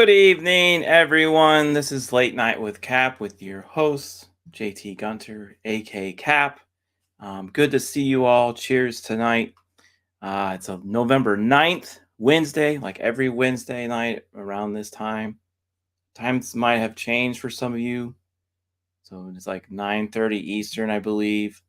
Good evening, everyone. This is Late Night with Cap with your host, JT Gunter, aka Cap. Good to see you all. Cheers tonight. It's a November 9th, Wednesday, like every Wednesday night around this time. Times might have changed for some of you. So it's like 9:30 Eastern, I believe,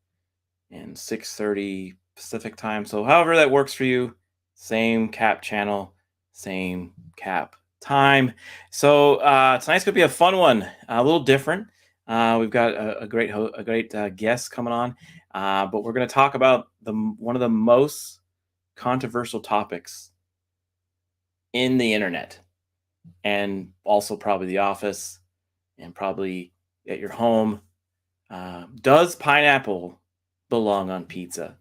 and 6:30 Pacific time. So however that works for you, same Cap channel, same Cap time. So tonight's gonna be a fun one, a little different. We've got a great guest coming on, but we're gonna talk about one of the most controversial topics in the internet, and also probably the office, and probably at your home. Does pineapple belong on pizza?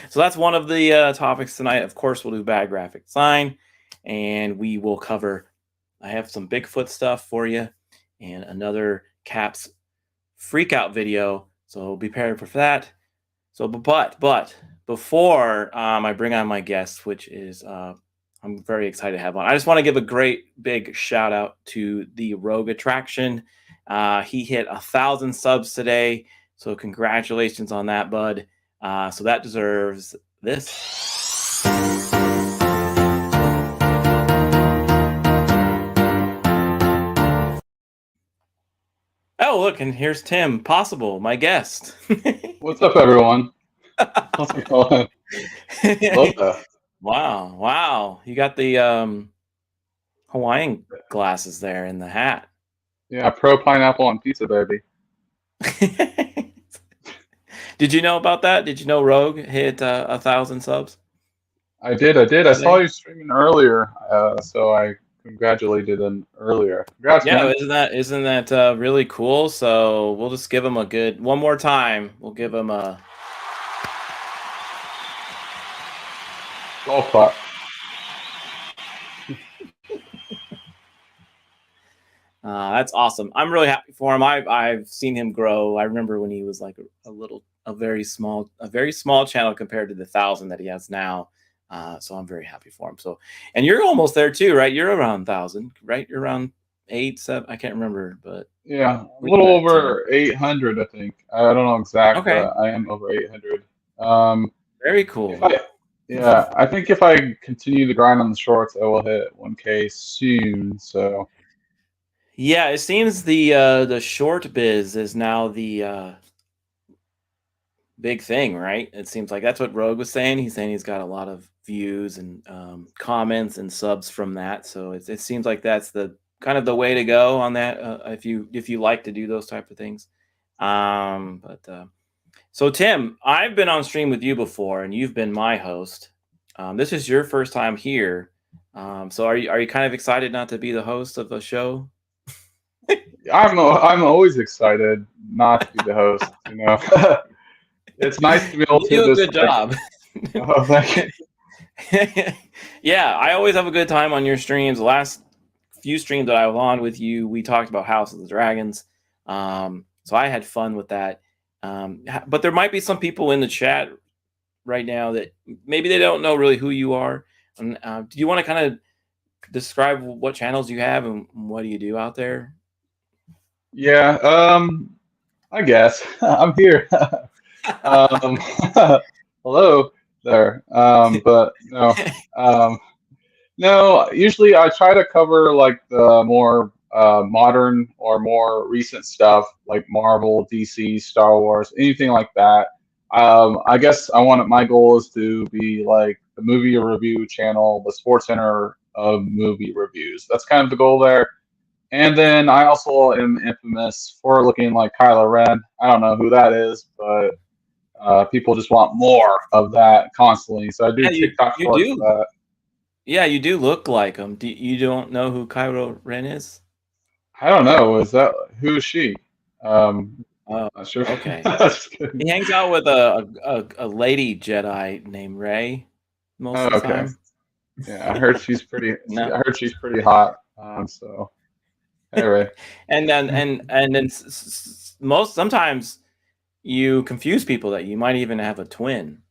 So that's one of the topics tonight. Of course, we'll do bad graphic design, and we will cover. I have some Bigfoot stuff for you, and another Caps freak out video. So be prepared for that. So, but before I bring on my guest, which is I'm very excited to have on. I just want to give a great big shout out to the Rogue Attraction. He hit 1,000 subs today. So congratulations on that, bud. So that deserves this. Oh, look, and here's Tim Possible, my guest. What's up, everyone? How's it going? Love that. Wow. You got the Hawaiian glasses there in the hat. Yeah, pro pineapple on pizza, baby. Did you know about that? Did you know Rogue hit 1,000 subs? I did. I saw you streaming earlier, so I congratulated him earlier. Congrats, Yeah, man. isn't that really cool? So we'll just give him a good one more time. We'll give him a Golf clap. That's awesome. I'm really happy for him. I've seen him grow. I remember when he was like a very small channel compared to the 1,000 that he has now. So I'm very happy for him. So, and you're almost there too, right? You're around 1,000, right? You're around 8, 7. I can't remember, but Yeah, a little over 800, I think. I don't know exact, okay. but I am over 800. Very cool. I think if I continue to grind on the shorts, I will hit 1K soon. So. Yeah, it seems the short biz is now the big thing, right? It seems like that's what Rogue was saying. He's saying he's got a lot of views and comments and subs from that. So it seems like that's the kind of the way to go on that if you like to do those type of things. So Tim, I've been on stream with you before, and you've been my host. This is your first time here. So are you kind of excited not to be the host of a show? I'm always excited not to be the host. It's nice to be able to do a just good job. Oh, thank you. Yeah, I always have a good time on your streams. The last few streams that I was on with you, we talked about House of the Dragons. So I had fun with that. But there might be some people in the chat right now that maybe they don't know really who you are. And, do you want to kind of describe what channels you have and what do you do out there? Yeah, I guess I'm here. Hello there. But no. Usually I try to cover like the more modern or more recent stuff, like Marvel, DC, Star Wars, anything like that. I guess my goal is to be like the movie review channel, the Sports Center of movie reviews. That's kind of the goal there. And then I also am infamous for looking like Kylo Ren. I don't know who that is, but people just want more of that constantly. So I do TikTok shorts for that. Yeah, you do look like him. You don't know who Kylo Ren is? I don't know. Who is she? Not sure. Okay. He hangs out with a lady Jedi named Rey most of the time. Yeah, I heard she's pretty. I heard she's pretty hot. So anyway, and then sometimes you confuse people that you might even have a twin.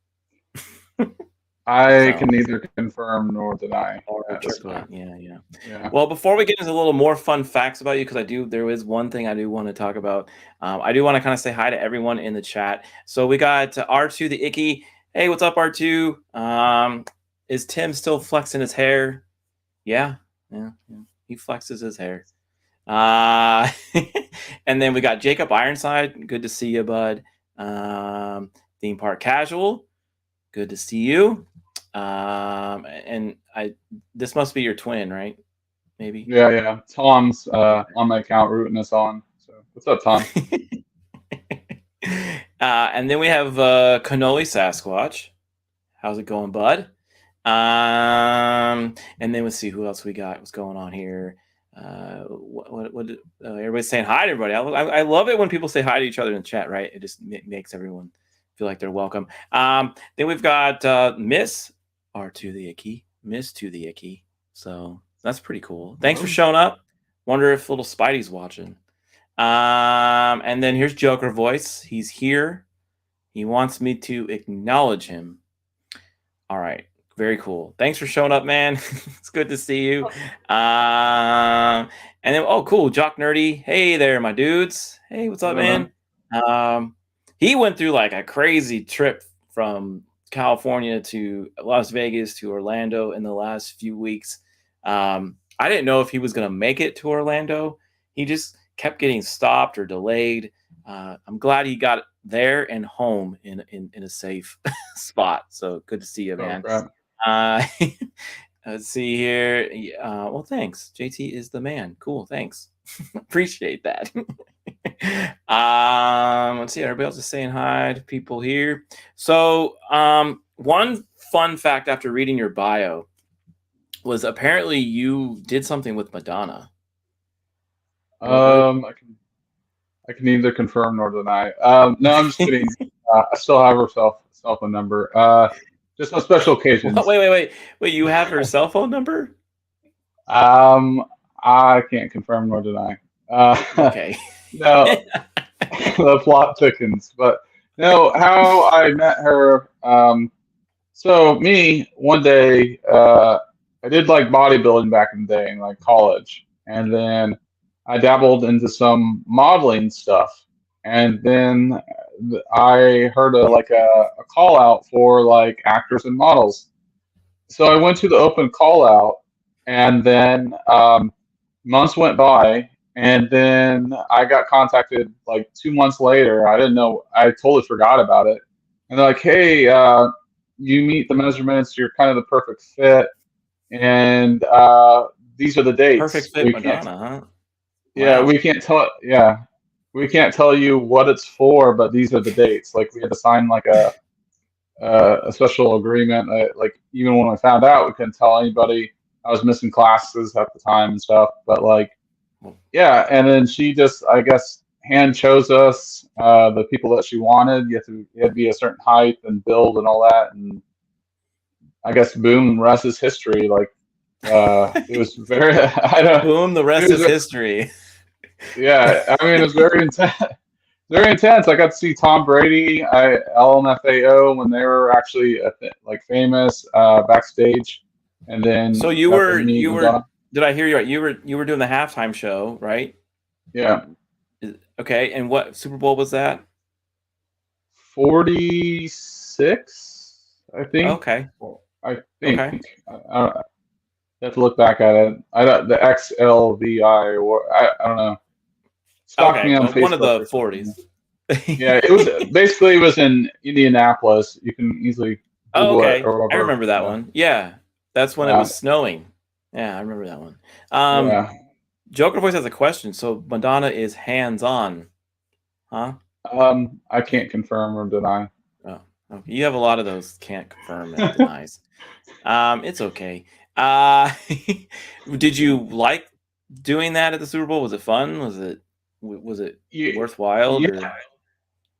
I So can neither confirm nor deny or at this triple it. time. Yeah, yeah. Yeah. Well, before we get into a little more fun facts about you, because there is one thing I do want to talk about. I do want to kind of say hi to everyone in the chat. So we got R2 the Icky. Hey, what's up, R2? Is Tim still flexing his hair? Yeah, yeah, yeah. He flexes his hair. Uh, and then we got Jacob Ironside. Good to see you, bud. Theme Park Casual. Good to see you. And this must be your twin, right? Maybe. Yeah, yeah. Tom's Okay. on my account rooting us on. So what's up, Tom? And then we have Cannoli Sasquatch. How's it going, bud? And then let's see who else we got. What's going on here? What everybody's saying hi to everybody. I love it when people say hi to each other in the chat, right? It just makes everyone feel like they're welcome. Then we've got Miss R to the Icky, Miss to the Icky. So that's pretty cool. Thanks for showing up. Wonder if little Spidey's watching. And then here's Joker Voice. He's here. He wants me to acknowledge him. All right. Very cool. Thanks for showing up, man. It's good to see you. And then, oh, cool. Jock Nerdy. Hey there, my dudes. Hey, what's up, man? He went through like a crazy trip from California to Las Vegas to Orlando in the last few weeks. I didn't know if he was going to make it to Orlando. He just kept getting stopped or delayed. I'm glad he got there and home in a safe spot. So good to see you, man. Let's see here. Well, thanks. JT is the man. Cool. Thanks. Appreciate that. Let's see. Everybody else is saying hi to people here. So, one fun fact after reading your bio was apparently you did something with Madonna. I can neither confirm nor deny. No, I'm just kidding. I still have her cell phone number. Just on special occasions. Wait. You have her cell phone number? I can't confirm nor deny. Okay. No, the plot thickens. But no, how I met her. So me one day, I did like bodybuilding back in the day in like college, and then I dabbled into some modeling stuff, and then I heard a call out for like actors and models. So I went to the open call out, and then months went by, and then I got contacted like 2 months later. I didn't know, I totally forgot about it. And they're like, hey, you meet the measurements, you're kind of the perfect fit, and these are the dates. Perfect fit Madonna, huh? Yeah, Wow. we can't tell. Yeah, we can't tell you what it's for, but these are the dates. Like we had to sign like a special agreement. Like even when I found out, we couldn't tell anybody. I was missing classes at the time and stuff. But like, yeah. And then she just, I guess, hand chose us, the people that she wanted. You had to be a certain height and build and all that. And I guess boom, the rest is history. Like, it was very. I don't. Boom, the rest is history. Yeah, I mean, it was very intense. Very intense. I got to see Tom Brady, LMFAO, when they were actually like famous backstage, and then So you were Did I hear you right? You were doing the halftime show, right? Yeah. Okay, and what Super Bowl was that? 46, I think. Okay. I think. Okay. I have to look back at it. The XLVI, or I don't know. Stalk me on Facebook. One of the 40s. Yeah, it was basically in Indianapolis. You can easily Google okay. it or whatever. I remember that one. Yeah, that's when it was snowing. Yeah, I remember that one. Yeah. Joker Voice has a question. So Madonna is hands-on, huh? I can't confirm or deny. Oh, you have a lot of those can't confirm and denies. It's okay. Did you like doing that at the Super Bowl? Was it fun? Was it worthwhile?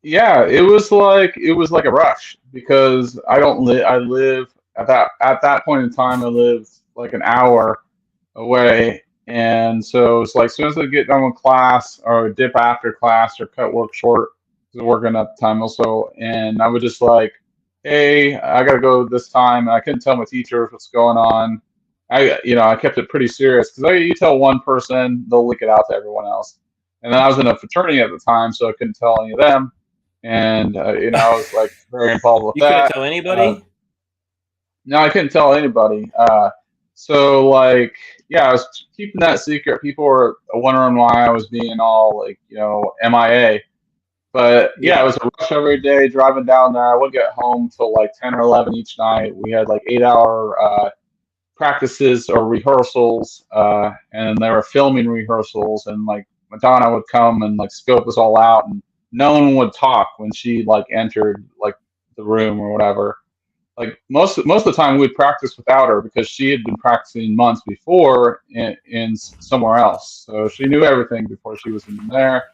Yeah, it was like a rush because I live at that point in time. I lived like an hour away, and so it's like as soon as I get done with class or dip after class or cut work short, because working at the time also, and I would just like, hey, I gotta go this time. I couldn't tell my teacher what's going on. I kept it pretty serious because you tell one person, they'll leak it out to everyone else. And then I was in a fraternity at the time, so I couldn't tell any of them. And I was like very involved with You couldn't that. tell Uh, anybody? no, I couldn't tell anybody. So like, yeah, I was keeping that secret. People were wondering why I was being all like, MIA. But yeah, it Yeah. was a rush every day driving down there. I would get home till like 10 or 11 each night. We had like 8 hour practices or rehearsals, and they were filming rehearsals. And like Madonna would come and like scope us all out, and no one would talk when she like entered like the room or whatever. Like most of the time, we'd practice without her because she had been practicing months before in somewhere else, so she knew everything before she was in there.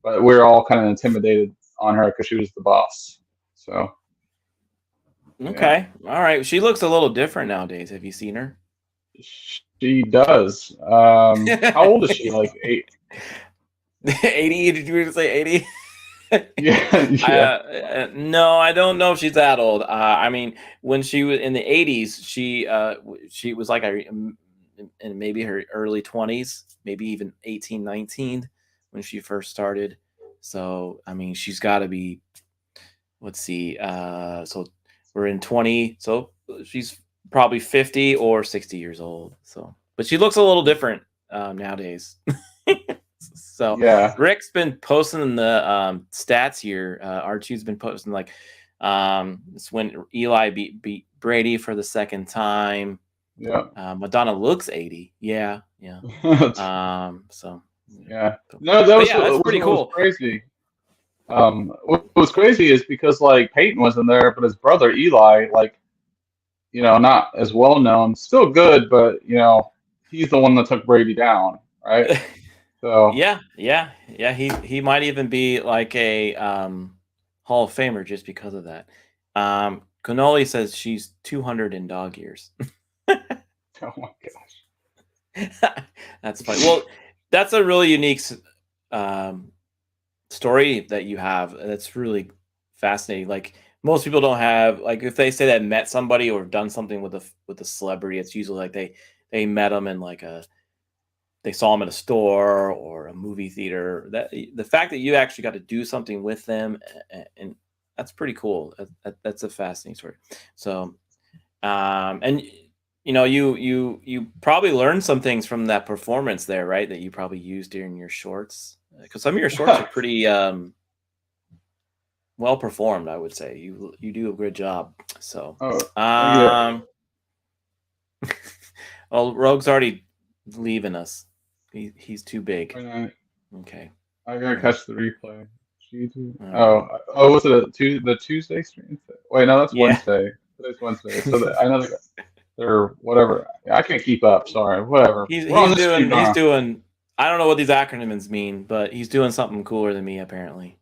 But we were all kind of intimidated on her because she was the boss. So yeah, Okay. All right. She looks a little different nowadays. Have you seen her? she does. How old is she? Like 8? 80? Did you say 80? Yeah, yeah, No, I don't know if she's that old. I mean, when she was in the 80s, she was like in maybe her early 20s, maybe even 18, 19 when she first started. So, I mean, she's got to be, let's see, so we're in 20, so she's probably 50 or 60 years old. So, but she looks a little different nowadays. So yeah. Rick's been posting the stats here. R2's been posting like it's when Eli beat Brady for the second time. Yeah. Madonna looks 80. Yeah, yeah. So Yeah. No, that but was yeah, that's pretty what was cool. crazy. What was crazy is because like Peyton was in there, but his brother Eli, like, not as well known, still good, but he's the one that took Brady down, right? So, Yeah, yeah, yeah. He might even be like a Hall of Famer just because of that. Cannoli says she's 200 in dog years. oh my gosh. That's funny. Well, that's a really unique um, story that you have. That's really fascinating. Like most people don't have like if they say that met somebody or done something with a celebrity, it's usually like they met them in like they saw them in a store or a movie theater. That the fact that you actually got to do something with them and that's pretty cool. That's a fascinating story. So and you probably learned some things from that performance there, right? That you probably used during your shorts because some of your shorts are pretty well performed. I would say you do a good job. So, Oh, yeah. um, well, Rogue's already leaving us. He's too big. Okay, I gotta all right, catch the replay. all right. Oh, was it the Tuesday stream? Wait, no, that's Yeah, Wednesday. Today's Wednesday. So I know they're whatever. I can't keep up. Sorry, whatever. he's We're on he's this stream doing he's now. doing. I don't know what these acronyms mean, but he's doing something cooler than me apparently.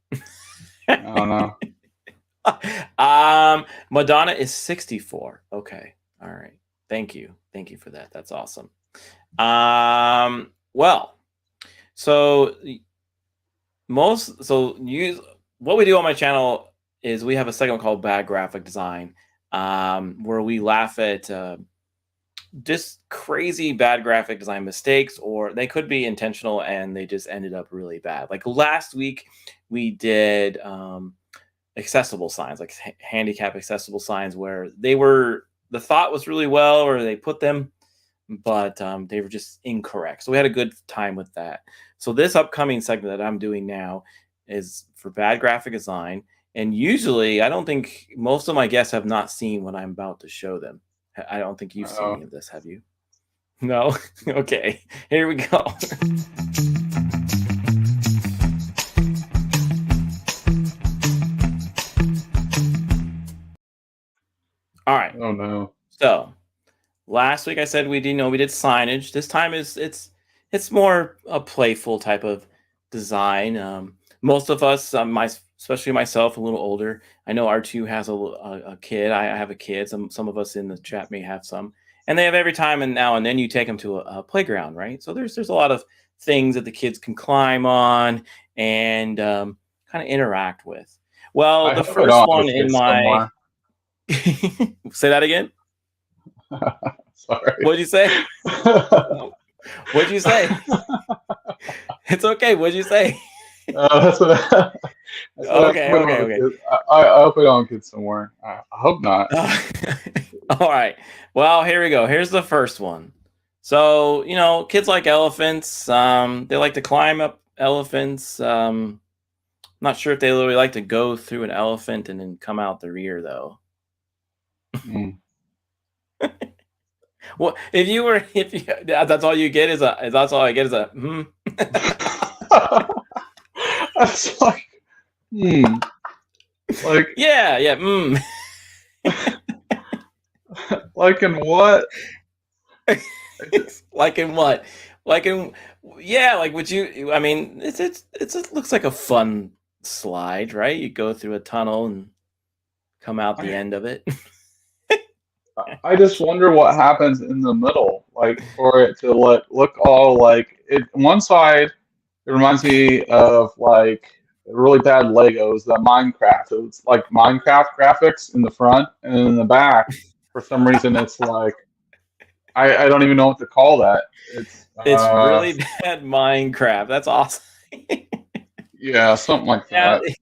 I don't know. Madonna is 64. Okay. All right. Thank you for that. That's awesome. Well, so what we do on my channel is we have a segment called Bad Graphic Design, where we laugh at just crazy bad graphic design mistakes, or they could be intentional and they just ended up really bad. Like last week, we did accessible signs, like handicap accessible signs, where the thought was really well, or they put them, but they were just incorrect. So we had a good time with that. So this upcoming segment that I'm doing now is for bad graphic design. And usually, I don't think most of my guests have not seen what I'm about to show them. I don't think you've seen Uh-oh. any of this, have you? No? Okay, here we go. All right. Oh no. So last week I said we did signage. This time it's more a playful type of design. Most of us, especially myself, a little older. I know R2 has a kid. I have a kid. Some of us in the chat may have some, and they have every time and now and then you take them to a playground, right? So there's a lot of things that the kids can climb on and kind of interact with. Well, I the hope I first don't have one a in kid my somewhere. Say that again. Sorry. What'd you say? What'd you say? It's okay. What'd you say? That's what that's what I hope Okay, I okay, don't okay. get. I hope I don't get somewhere. I hope not. All right. Well, here we go. Here's the first one. So, kids like elephants. They like to climb up elephants. Not sure if they really like to go through an elephant and then come out the rear, though. Mm. Well, if you, that's all you get that's all I get is a hmm. That's like, hmm. Like, Yeah, yeah, mm. like in what? Like in what? Like in yeah, like would you? I mean, it looks like a fun slide, right? You go through a tunnel and come out the I, end of it. I just wonder what happens in the middle, like for it to look all like it. One side, it reminds me of like really bad Legos, the Minecraft. It's like Minecraft graphics in the front, and in the back, for some reason, it's like I don't even know what to call that. It's It's really bad Minecraft. That's awesome. yeah, something like Yeah, that.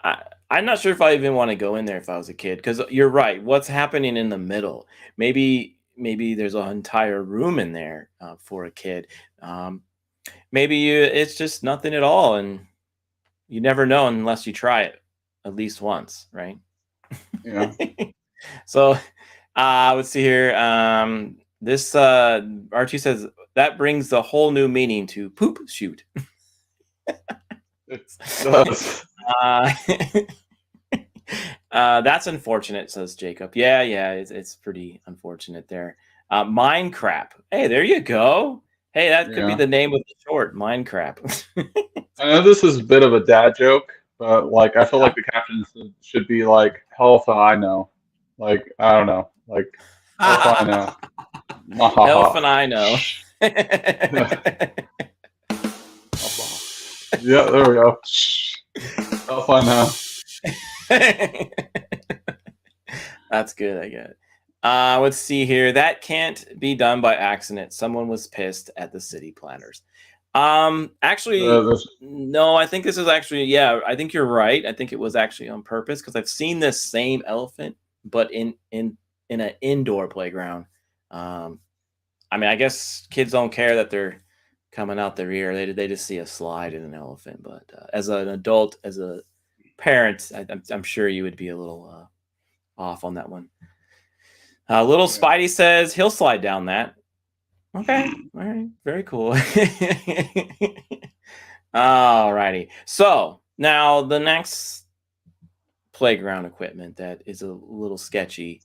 I, I'm not sure if I even want to go in there if I was a kid because you're right. What's happening in the middle? Maybe there's an entire room in there for a kid. Um, it's just nothing at all, and you never know unless you try it at least once, right? Yeah. So let's see here. This Archie says that brings the whole new meaning to poop shoot. It does. uh, that's unfortunate, says Jacob. Yeah, it's pretty unfortunate there. Minecraft. Hey, there you go. Hey, that could be Yeah. the name of the short, Minecraft. I know this is a bit of a dad joke, but like I feel like the caption should be like "Hell if I know," like I don't know, like "Hell if I know." Elf Mahaha. and I know. Yeah, there we go. Hell if I know. That's good, I get it. Let's see here. That can't be done by accident. Someone was pissed at the city planners. Actually, This, no, I think this is actually, yeah, I think you're right. I think it was actually on purpose because I've seen this same elephant, but in an indoor playground. Um, I mean, I guess kids don't care that they're coming out the rear. They just see a slide in an elephant. But as an adult, as a parent, I'm sure you would be a little off on that one. Little yeah. Spidey says he'll slide down that. Okay, all right, very cool. All righty. So now the next playground equipment that is a little sketchy.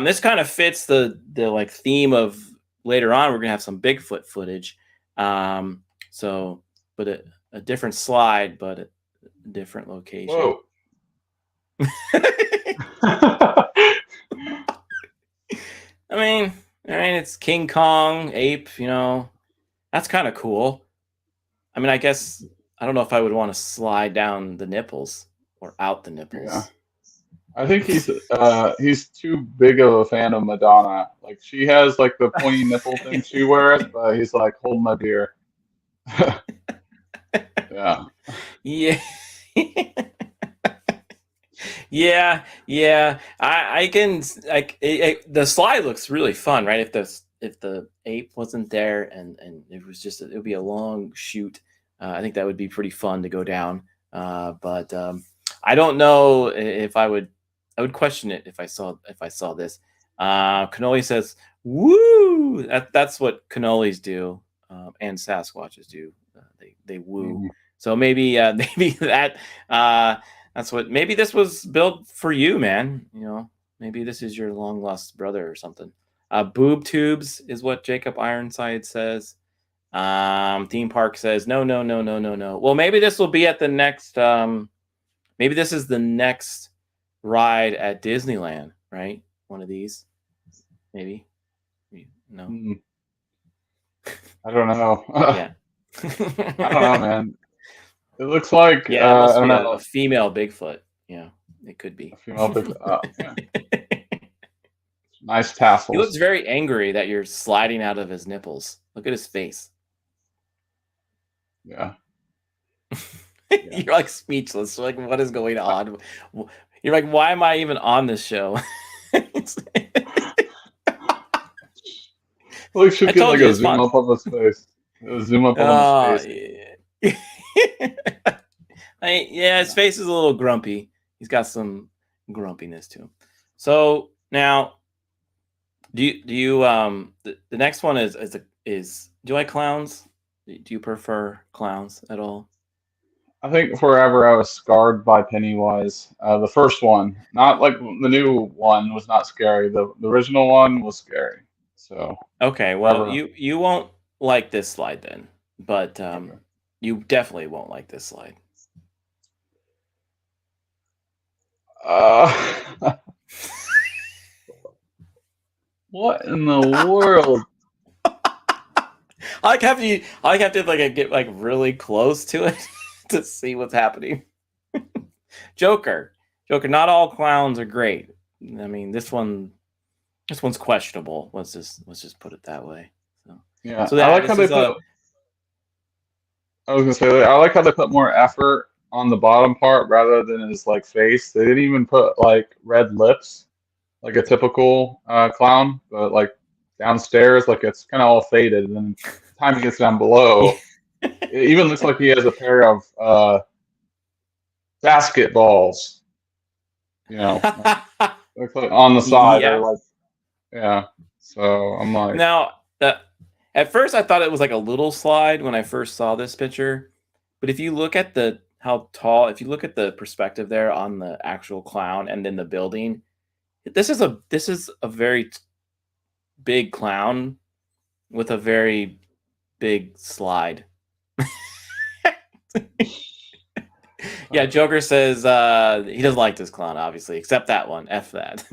This kind of fits the like theme of later on. We're gonna have some Bigfoot footage. So, but a different slide, but a different location. Whoa. I mean, it's King Kong ape. That's kind of cool. I mean, I guess I don't know if I would want to slide down the nipples or out the Yeah. nipples. I think he's too big of a fan of Madonna. Like she has like the pointy nipple thing she wears, but he's like hold my beer. Yeah. Yeah. Yeah. I can like the slide looks really fun, right? If the ape wasn't there and it was just it would be a long shoot. I think that would be pretty fun to go down. But I don't know if I would question it if I saw this. Cannoli says, "Woo!" That's what cannolis do, and Sasquatches do. They woo. Mhm. So maybe maybe that's what. Maybe this was built for you, man. Maybe this is your long lost brother or something. Boob tubes is what Jacob Ironside says. Theme Park says no, no, no, no, no, no. Well, maybe this will be at the next. Maybe this is the next ride at Disneyland, right? One of these, maybe. No. Mm. I don't know. Yeah. I don't know, man. It looks like Yeah, that I must don't be a know. female Bigfoot. Yeah. It could be. A female Bigfoot. Yeah. Nice He looks tassels. very angry that you're sliding out of his nipples. Look at his face. Yeah. You're like speechless. You're like, what is going on? You're like, why am I even on this show? We should I get told like you a it's zoom fun. up of his face. A zoom up on his face. Yeah. Yeah, his face is a little grumpy. He's got some grumpiness to him. So now, do you the next one is do you like clowns? Do you prefer clowns at all? I think forever I was scarred by Pennywise. The first one, not like the new one, was not scary. The original one was scary. So Okay, well, forever. you won't like this slide then, but Okay. you definitely won't like this slide. Uh, what in the world? I have to like get like really close to it to see what's happening. Joker. Not all clowns are great. I mean, this one's questionable. Let's just put it that way. Yeah, So I that like how this they is put. I was gonna say I like how they put more effort on the bottom part rather than his like face. They didn't even put like red lips like a typical clown, but like downstairs, like it's kind of all faded. And then the time he gets down below, it even looks like he has a pair of basketballs. You know, looks like on the side or yeah. like yeah. So I'm like, Now, at first I thought it was like a little slide when I first saw this picture, but if you look at if you look at the perspective there on the actual clown and then the building, this is a very big clown with a very big slide. Yeah, Joker says he doesn't like this clown, obviously, except that one. F that.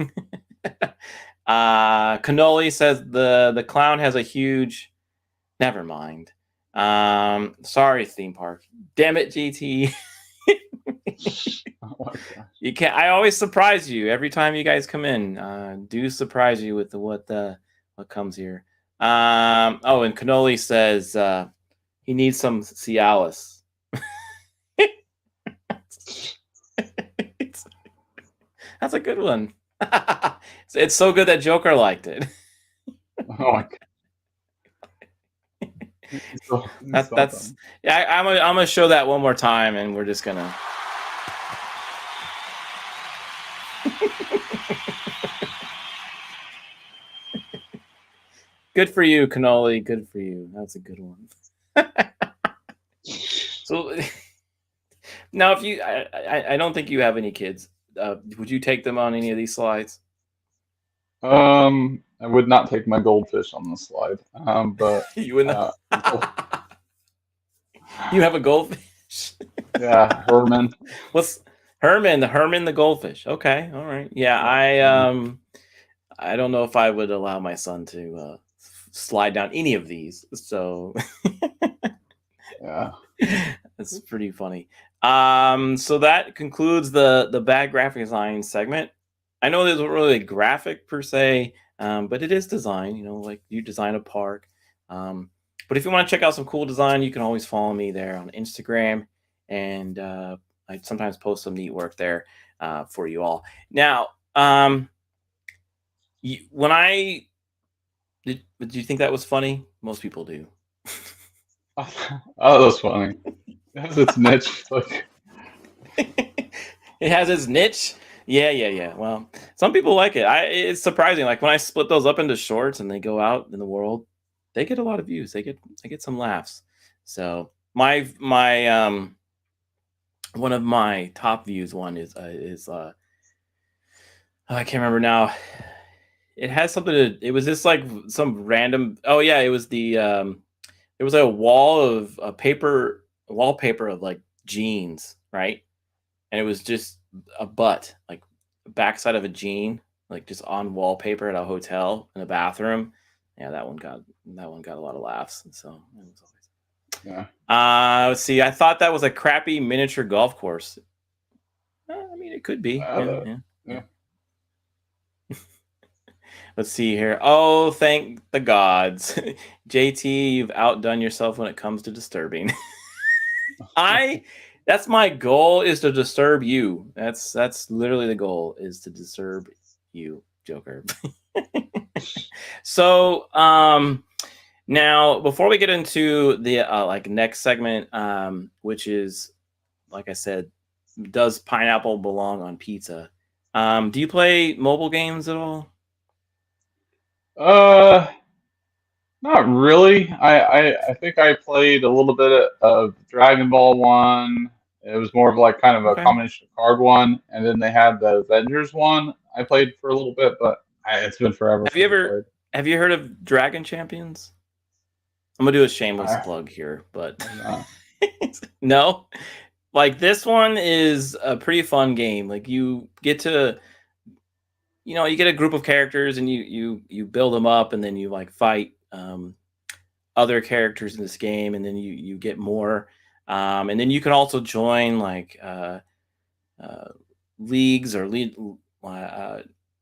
Cannoli says the clown has a huge. Never mind. Sorry, theme park. Damn it, GT. oh my gosh. You can't. I always surprise you every time you guys come in. Do surprise you with what comes here. Oh, and Cannoli says he needs some Cialis. That's a good one. It's so good that Joker liked it. Oh my god. That's yeah. I'm gonna show that one more time, and we're just gonna. Good for you, Cannoli. Good for you. That's a good one. So now, if you, I don't think you have any kids. Would you take them on any of these slides? I would not take my goldfish on the slide. But You would not. You have a goldfish. yeah, Herman. What's Herman? The goldfish. Okay, all right. Yeah, I don't know if I would allow my son to slide down any of these. So Yeah. that's pretty funny. So that concludes the bad graphic design segment. I know there's not really graphic per se, but it is design. You know, like you design a park. But if you want to check out some cool design, you can always follow me there on Instagram, and I sometimes post some neat work there for you all. Now, when did you think that was funny? Most people do. Oh, that was funny. It has its niche. Like, It has its niche. Yeah. Well, some people like it. It's surprising. Like when I split those up into shorts and they go out in the world, they get a lot of views. I get some laughs. So my one of my top views is I can't remember now. It has something to. It was just like some random. Oh yeah, it was the there was a wall of wallpaper of like jeans, right? And it was just a butt, like backside of a jean, like just on wallpaper at a hotel in a bathroom. Yeah, that one got a lot of laughs. So it was always... yeah. Let's see. I thought that was a crappy miniature golf course. I mean, it could be. Yeah. Yeah. Let's see here. Oh, thank the gods. JT, you've outdone yourself when it comes to disturbing. That's my goal, is to disturb you. That's literally the goal, is to disturb you, Joker. So, now before we get into the like next segment, which is, like I said, does pineapple belong on pizza? Do you play mobile games at all? Uh, Not really. I think I played a little bit of Dragon Ball one. It was more of like kind of a Okay. combination of card one, and then they had the Avengers one. I played for a little bit, but it's been forever Have you since I ever played. have you heard of Dragon Champions? I'm gonna do a shameless I, plug here, but I'm not. no. Like, this one is a pretty fun game. Like, you get to, you get a group of characters, and you build them up, and then you like fight other characters in this game, and then you get more, and then you can also join like uh, leagues or lead,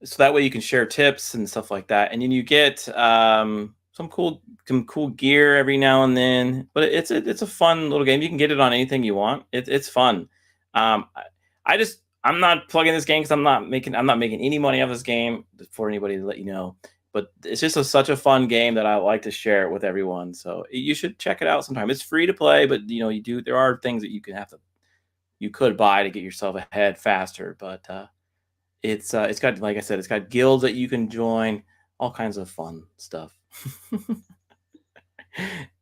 so that way you can share tips and stuff like that, and then you get some cool gear every now and then. But it's a fun little game. You can get it on anything you want. It's fun. I'm not plugging this game because I'm not making any money off this game, for anybody, to let you know. But it's just such a fun game that I like to share it with everyone. So you should check it out sometime. It's free to play, but there are things that you could buy to get yourself ahead faster. But it's got, like I said, it's got guilds that you can join, all kinds of fun stuff.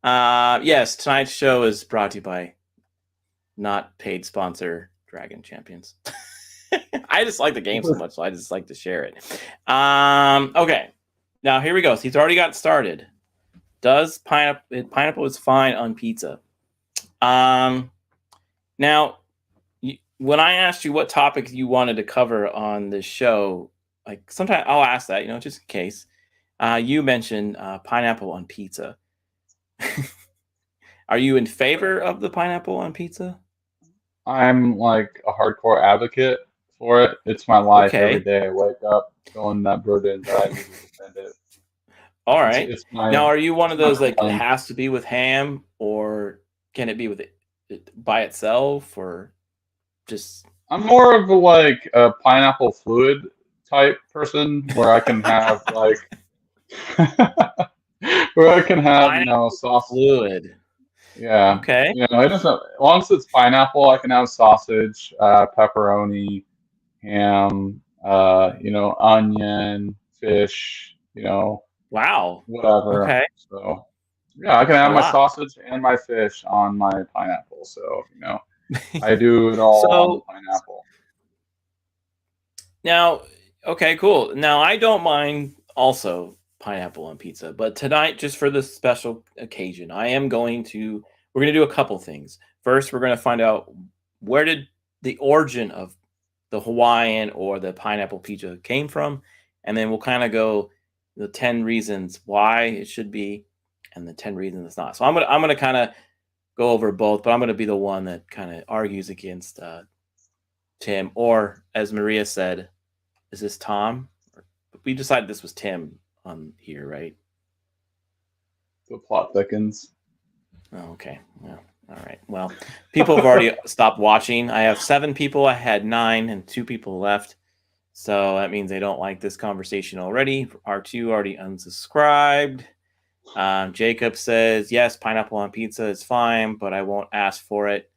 Yes, tonight's show is brought to you by not paid sponsor Dragon Champions. I just like the game so much, so I just like to share it. Okay, now here we go. So he's already got started. Does pineapple is fine on pizza? Now, when I asked you what topics you wanted to cover on this show, like, sometimes I'll ask that, just in case. You mentioned pineapple on pizza. Are you in favor of the pineapple on pizza? I'm like a hardcore advocate for it. It's my life every Okay. day. I wake up feeling that burden that I need to defend it. All It's right. it's Now, my are you one it's of my those, like, it calling. has to be with ham, or can it be with it by itself, or just? I'm more of like a pineapple fluid type person where I can have like where I can have, Pineapple sauce. fluid. Yeah. Okay. It doesn't, as long as it's pineapple, I can have sausage, pepperoni, ham, onion, fish, Wow. whatever. Okay. So yeah, I can A have my lot. sausage and my fish on my pineapple. So, I do it all on the So pineapple. now, okay, cool. Now, I don't mind also pineapple on pizza, but tonight, just for this special occasion, we're going to do a couple things. First, we're going to find out, where did the origin of the Hawaiian or the pineapple pizza came from, and then we'll kind of go the 10 reasons why it should be, and the 10 reasons it's not. So I'm gonna kind of go over both, but I'm gonna be the one that kind of argues against Tim, or, as Maria said, is this Tom? We decided this was Tim on here, right? The plot thickens. Oh, okay. Yeah. All right. Well, people have already stopped watching. I have 7 people. I had 9, and 2 people left. So that means they don't like this conversation already. R2 already unsubscribed. Jacob says, yes, pineapple on pizza is fine, but I won't ask for it.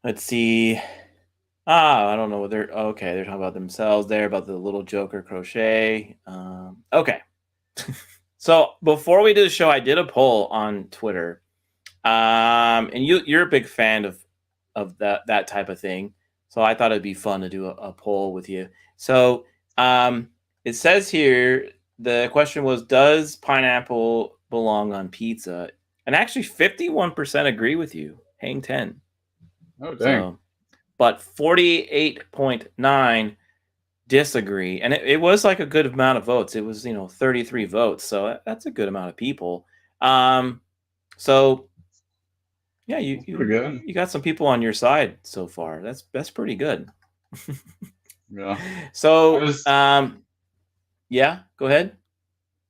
Let's see. I don't know what they're talking about themselves there, about the little Joker crochet. Okay. So before we did the show, I did a poll on Twitter. And you're a big fan of that type of thing. So I thought it'd be fun to do a poll with you. So it says here, the question was, does pineapple belong on pizza? And actually 51% agree with you. Hang 10. Oh, dang. So, but 48.9 disagree. And it was like a good amount of votes. It was, 33 votes. So that's a good amount of people. So Yeah, That's pretty good. you got some people on your side so far. That's pretty good. Yeah. I So, was yeah, go ahead.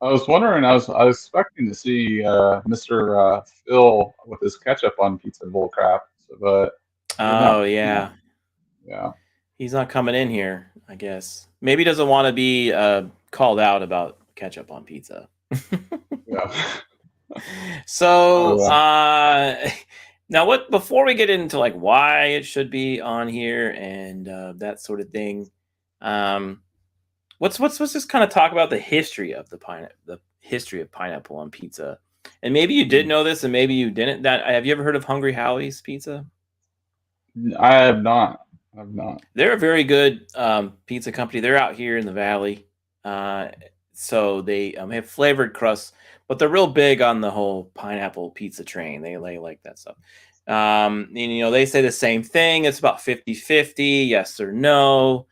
I was wondering. I was expecting to see Mr. Phil with his ketchup on pizza bull crap, so, but he's not. Oh He's not. yeah, Yeah. he's not coming in here. I guess maybe he doesn't want to be called out about ketchup on pizza. Yeah. So, Oh yeah. now what? Before we get into like why it should be on here and that sort of thing, um, let's just kind of talk about the history of the history of pineapple on pizza. And maybe you did Mm. know this, and maybe you didn't. That have you ever heard of Hungry Howie's Pizza? I have not. I've not. They're a very good pizza company. They're out here in the valley, uh, so they have flavored crusts, but they're real big on the whole pineapple pizza train. They like that stuff. And they say the same thing. It's about 50-50, yes or no.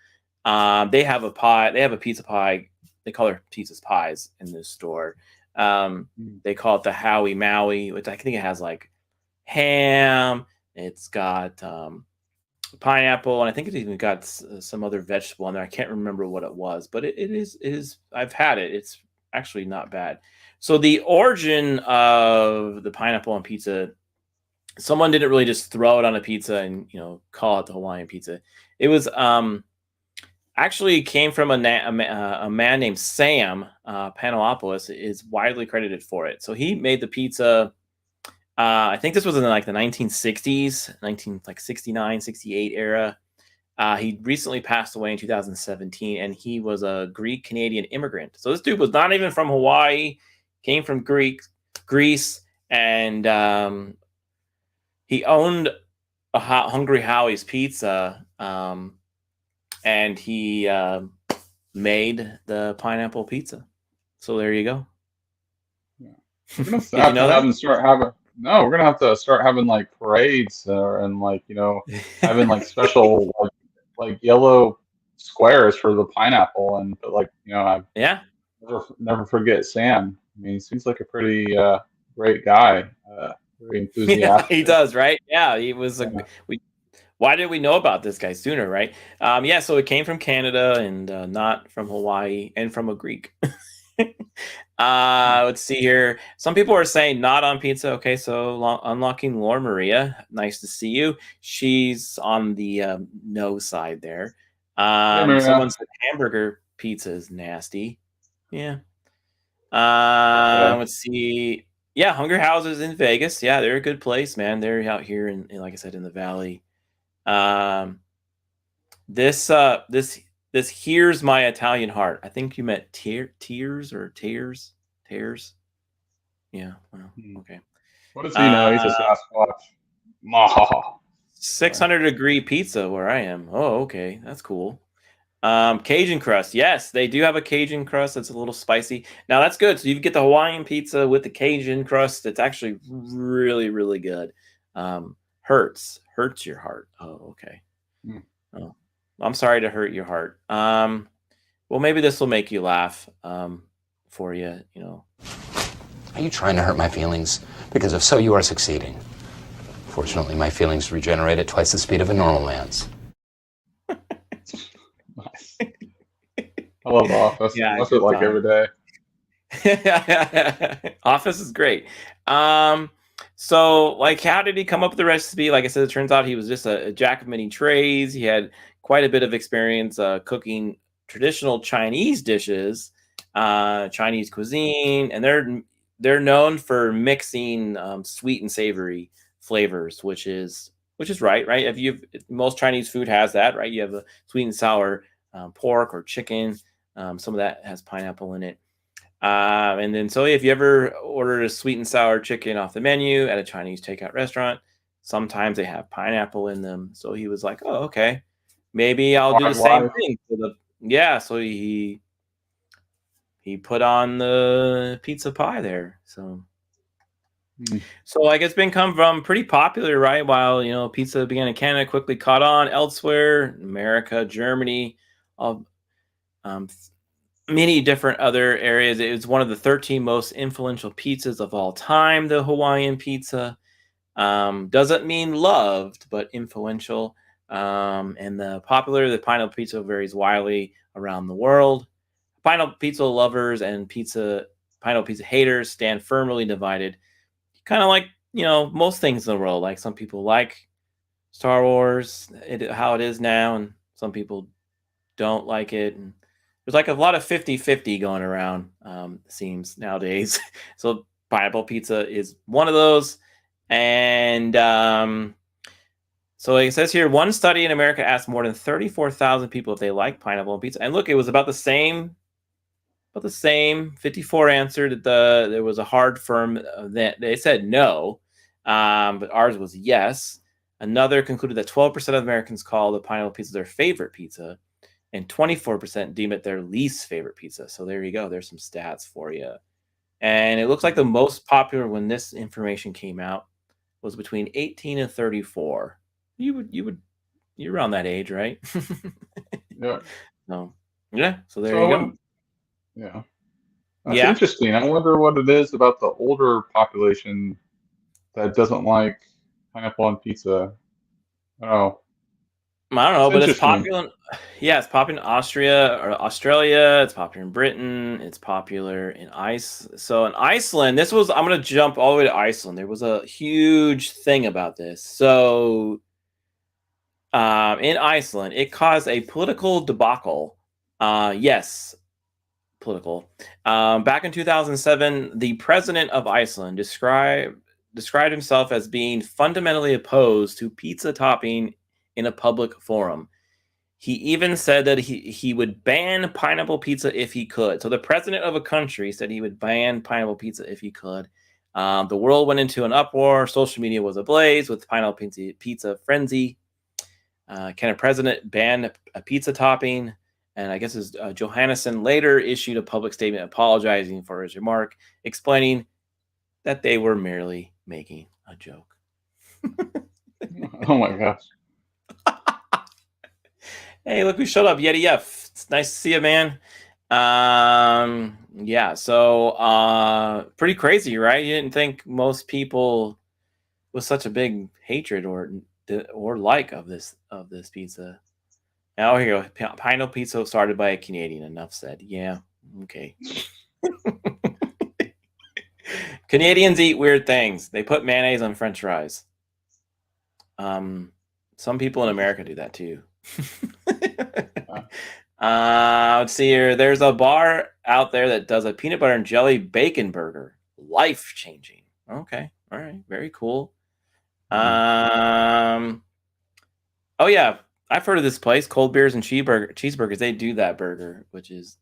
They have a pie. They have a pizza pie. They call their pizzas pies in this store. Um, Mm. they call it the Howie Maui, which I think it has like ham. It's got pineapple, and I think it even got some other vegetable on there. I can't remember what it was, but it is. I've had it. It's actually not bad. So the origin of the pineapple on pizza, someone didn't really just throw it on a pizza and call it the Hawaiian pizza. It was actually came from a man named Sam Panalopoulos is widely credited for it. So he made the pizza. I think this was in like the 1960s, 69, 68 era. He recently passed away in 2017, and he was a Greek Canadian immigrant. So this dude was not even from Hawaii, came from Greece, and he owned a Hungry Howie's Pizza, and he made the pineapple pizza. So there you go. Yeah. We're gonna Did you have to know have that? them start having. No, we're gonna have to start having like parades and like having like special like yellow squares for the pineapple and but like I Yeah. never forget Sam. I mean, he seems like a pretty great guy. Very Yeah, he enthusiastic. does, right? Yeah, he was a. Yeah. We Why did we know about this guy sooner, right? Yeah, so it came from Canada and not from Hawaii and from a Greek. Let's see here. Some people are saying not on pizza. Okay, so unlocking Laura Maria. Nice to see you. She's on the no side there. Hey, Maria. Someone said hamburger pizza is nasty. Yeah. Okay. Let's see. Yeah, Hunger Houses in Vegas. Yeah, they're a good place, man. They're out here like I said, in the valley. Um, this here's my Italian heart. I think you meant tears or tears, tears. Yeah. Well, Hmm. okay. What does he know? He's a Uh, Sasquatch. Maw. Sorry. 600-degree pizza where I am. Oh, okay, that's cool. Cajun crust. Yes, they do have a Cajun crust that's a little spicy. Now that's good. So you get the Hawaiian pizza with the Cajun crust. It's actually really, really good. Hurts your heart. Oh, okay. Hmm. Oh, I'm sorry to hurt your heart. Well, maybe this will make you laugh. For you. Are you trying to hurt my feelings? Because if so, you are succeeding. Fortunately, my feelings regenerate at twice the speed of a normal man's. Nice. I love Office. I Yeah, watch it good like time. every day. Office is great. So like, how did he come up with the recipe? Like I said, it turns out he was just a jack of many trades. He had quite a bit of experience cooking traditional Chinese dishes, Chinese cuisine, and they're known for mixing sweet and savory flavors, which is right. Most Chinese food has that, right? You have a sweet and sour pork or chicken. Some of that has pineapple in it. And then, so if you ever ordered a sweet and sour chicken off the menu at a Chinese takeout restaurant, sometimes they have pineapple in them. So he was like, "Oh, okay, maybe I'll do the Wide same life. thing." Yeah, so he put on the pizza pie there. So Hmm. like it's become pretty popular, right? While pizza began in Canada, quickly caught on elsewhere, America, Germany, all, um, many different other areas. It was one of the 13 most influential pizzas of all time, the Hawaiian pizza. Doesn't mean loved, but influential. And the pineapple pizza varies widely around the world. Pineapple pizza lovers and pineapple pizza haters stand firmly divided. Kind of like, most things in the world. Like some people like Star Wars, how it is now, and some people don't like it. And there's like a lot of 50-50 going around, seems nowadays. So pineapple pizza is one of those. And so it says here, one study in America asked more than 34,000 people if they like pineapple on pizza. And look, it was about the same. 54 answered that there was a hard firm that they said no, but ours was yes. Another concluded that 12% of Americans call the pineapple pizza their favorite pizza, and 24% deem it their least favorite pizza. So there you go. There's some stats for you. And it looks like the most popular when this information came out was between 18 and 34. You're around that age, right? Yeah. So there you go. Yeah. That's interesting. I wonder what it is about the older population that doesn't like pineapple on pizza. Oh, I don't know, but it's popular. It's popular in Australia. It's popular in Britain. It's popular in So in Iceland, I'm going to jump all the way to Iceland. There was a huge thing about this. So in Iceland, it caused a political debacle. Yes, political. Back in 2007, the president of Iceland described himself as being fundamentally opposed to pizza topping in a public forum. He even said that he would ban pineapple pizza if he could. So the president of a country said he would ban pineapple pizza if he could. The world went into an uproar. Social media was ablaze with pineapple pizza frenzy. Can a president ban a pizza topping? And I guess Johannesson later issued a public statement apologizing for his remark, explaining that they were merely making a joke. Oh my gosh. Hey, look who showed up, Yeti F. It's nice to see you, man. So pretty crazy, right? You didn't think most people with such a big hatred or like of this pizza. Now here you go. Pineapple pizza started by a Canadian. Enough said. Yeah. Okay. Canadians eat weird things. They put mayonnaise on French fries. Some people in America do that too. Let's see here. There's a bar out there that does a peanut butter and jelly bacon burger. Life changing. Okay. All right. Very cool. Oh yeah. I've heard of this place, Cold Beers and Cheeseburgers. They do that burger, which is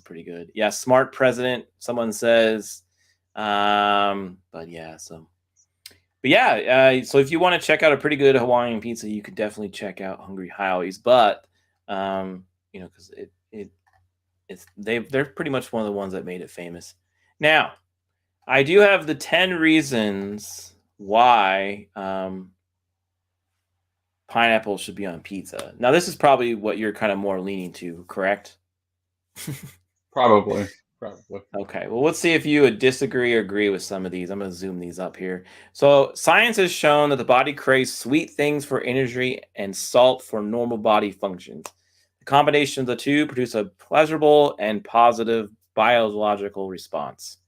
pretty good. Yeah, smart president, someone says. So if you want to check out a pretty good Hawaiian pizza, you could definitely check out Hungry Howie's. But because they're pretty much one of the ones that made it famous. Now, I do have the 10 reasons why pineapple should be on pizza. Now, this is probably what you're kind of more leaning to, correct? Probably. Okay, well, let's see if you would disagree or agree with some of these. I'm going to zoom these up here. So science has shown that the body craves sweet things for energy and salt for normal body functions. The combination of the two produce a pleasurable and positive biological response.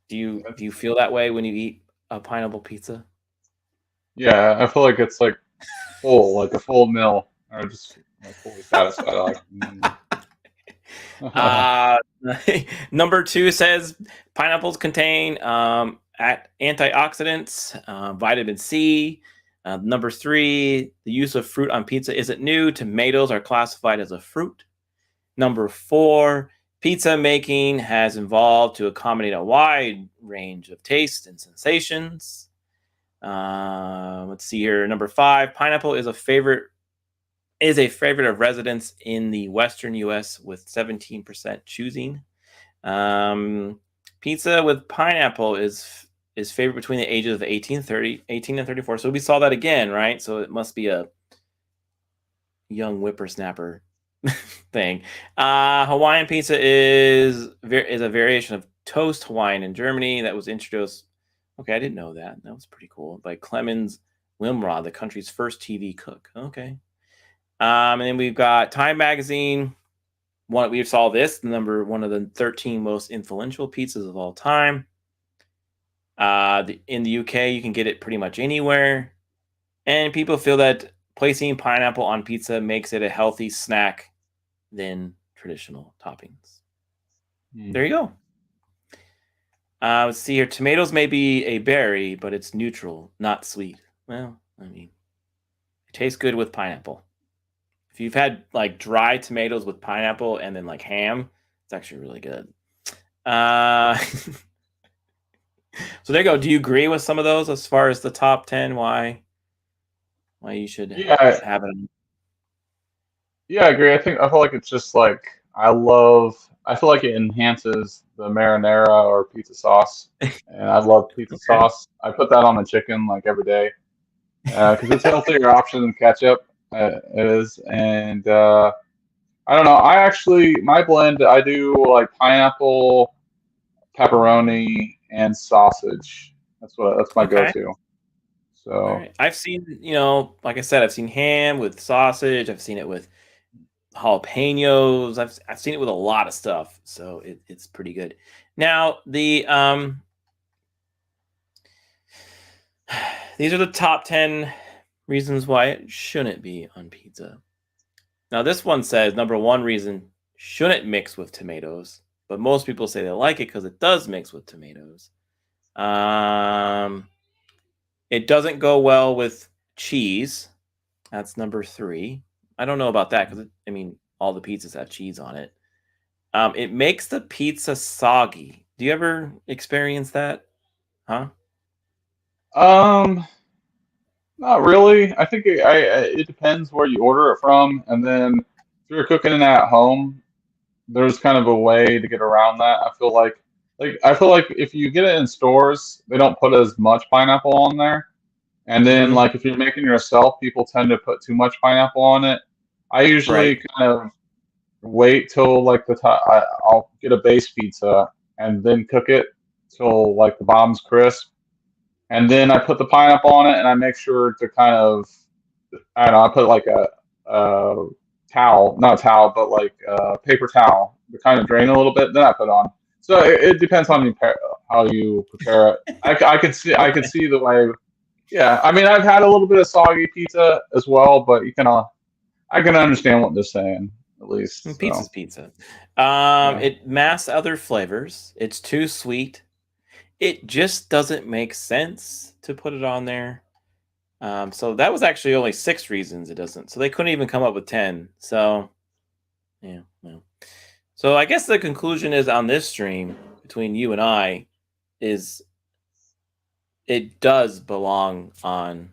Do you feel that way when you eat a pineapple pizza? Yeah, I feel like it's like full, like a full meal, or just fully satisfied. Number 2 says pineapples contain antioxidants, vitamin C. Number 3, the use of fruit on pizza isn't new. Tomatoes are classified as a fruit. Number 4, pizza making has evolved to accommodate a wide range of tastes and sensations. Let's see here. Number 5, pineapple is a favorite of residents in the Western U.S. with 17% choosing. Pizza with pineapple is favorite between the ages of 18 and 34. So we saw that again, right? So it must be a young whippersnapper thing. Hawaiian pizza is a variation of toast Hawaiian in Germany that was introduced Okay, I didn't know that. That was pretty cool. By Clemens Wilmrod, the country's first TV cook. Okay. And then we've got Time Magazine. We saw this, one of the 13 most influential pizzas of all time. In the UK, you can get it pretty much anywhere. And people feel that placing pineapple on pizza makes it a healthy snack than traditional toppings. There you go. Let's see here. Tomatoes may be a berry, but it's neutral, not sweet. Well, I mean, it tastes good with pineapple. If you've had like dry tomatoes with pineapple and then like ham, it's actually really good. So there you go. Do you agree with some of those as far as the top 10? Why you should have it? Yeah, I agree. I feel like it's just like I feel like it enhances the marinara or pizza sauce, and I love pizza sauce. I put that on the chicken like every day because it's a healthier option than ketchup. It is, and I don't know. My blend. I do like pineapple, pepperoni, and sausage. That's my go-to. So all right. I've seen, like I said, I've seen ham with sausage. I've seen it with jalapenos. I've seen it with a lot of stuff, so it's pretty good. Now these are the top 10 reasons why it shouldn't be on pizza. Now this one says number 1 reason shouldn't mix with tomatoes, but most people say they like it because it does mix with tomatoes. It doesn't go well with cheese. That's number 3. I don't know about that because all the pizzas have cheese on it. It makes the pizza soggy. Do you ever experience that? Huh? Not really. I think it depends where you order it from, and then if you're cooking it at home, there's kind of a way to get around that. I feel like if you get it in stores, they don't put as much pineapple on there. And then like if you're making it yourself, people tend to put too much pineapple on it. I usually kind of wait till like I'll get a base pizza and then cook it till like the bottom's crisp. And then I put the pineapple on it and I make sure to kind of I don't know, I put like a towel, not a towel, but like a paper towel to kind of drain a little bit. Then I put on. So it depends on how you prepare it. I could see the way. Yeah, I mean I've had a little bit of soggy pizza as well, but I can understand what they're saying at least. Pizza's pizza. It masks other flavors. It's too sweet. It just doesn't make sense to put it on there. So that was actually only 6 reasons it doesn't. So they couldn't even come up with 10. So, yeah. So I guess the conclusion is on this stream between you and I is it does belong on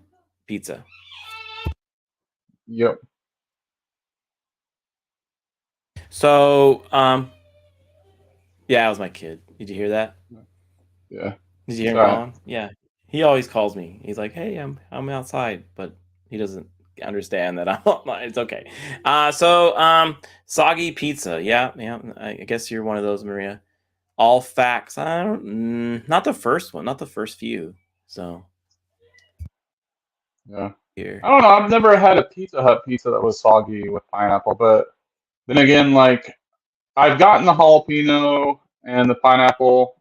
pizza. Yep. So, yeah, that was my kid. Did you hear that? Yeah. Did you hear him calling? Yeah. He always calls me. He's like, "Hey, I'm outside," but he doesn't understand that it's okay. Soggy pizza. Yeah. I guess you're one of those, Maria. All facts. Not the first one, not the first few. So. Yeah. Here. I don't know. I've never had a Pizza Hut pizza that was soggy with pineapple, but then again, like I've gotten the jalapeno and the pineapple,